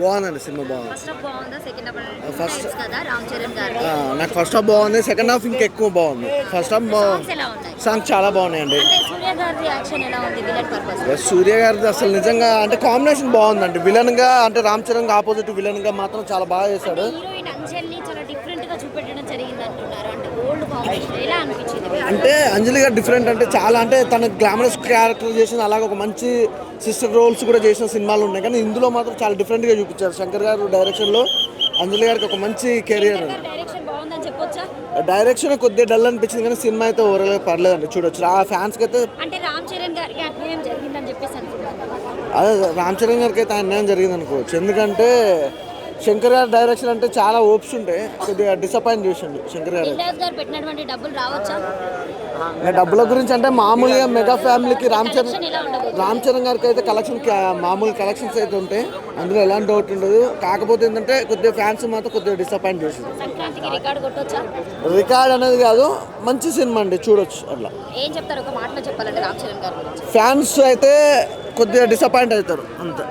బాగుందండి సినిమా బాగుంది. ఫస్ట్ నాకు ఫస్ట్ హాఫ్ బాగుంది, సెకండ్ హాఫ్ ఇంకా ఎక్కువ బాగుంది. ఫస్ట్ హాఫ్ సాంగ్స్ చాలా బాగున్నాయండి. సూర్య గారిది అసలు నిజంగా అంటే కాంబినేషన్ బాగుందండి. విలన్ గా అంటే రామ్ చరణ్ ఆపోజిట్ విలన్ గా మాత్రం చాలా బాగా చేశాడు. అంటే అంజలి గారు డిఫరెంట్ అంటే చాలా అంటే తన గ్లామరస్ క్యారెక్టర్ చేసిన అలాగే ఒక మంచి సిస్టర్ రోల్స్ కూడా చేసిన సినిమాలు ఉన్నాయి, కానీ ఇందులో మాత్రం చాలా డిఫరెంట్గా చూపించారు. శంకర్ గారు డైరెక్షన్లో అంజలి గారికి ఒక మంచి కెరియర్. డైరెక్షన్ కొద్దిగా డల్ అనిపించింది, కానీ సినిమా అయితే ఓవరాల్గా పర్లేదండి, చూడొచ్చు. ఆ ఫ్యాన్స్కి అయితే అదే రామ్ చరణ్ గారికి అయితే అన్యాయం జరిగింది అనుకోవచ్చు. ఎందుకంటే శంకర్ గారి డైరెక్షన్ అంటే చాలా ఓప్స్ ఉంటాయి, కొద్దిగా డిసప్పాయింట్ చేసిండు శంకర్ గారు. డబ్బుల గురించి అంటే మామూలుగా మెగా ఫ్యామిలీకి రామ్ చరణ్ గారికి అయితే మామూలు కలెక్షన్స్ అయితే ఉంటాయి, అందులో ఎలాంటి డౌట్ ఉండదు. కాకపోతే ఏంటంటే కొద్దిగా ఫ్యాన్స్ మాత్రం కొద్దిగా డిసప్పాయింట్ చేసింది. రికార్డ్ అనేది కాదు, మంచి సినిమా అండి, చూడొచ్చు. అట్లా ఏం చెప్తారు ఒక మాటలో చెప్పాలంటే రామ్ చరణ్ గారు ఫ్యాన్స్ అయితే కొద్దిగా డిసప్పాయింట్ అవుతారు అంతే.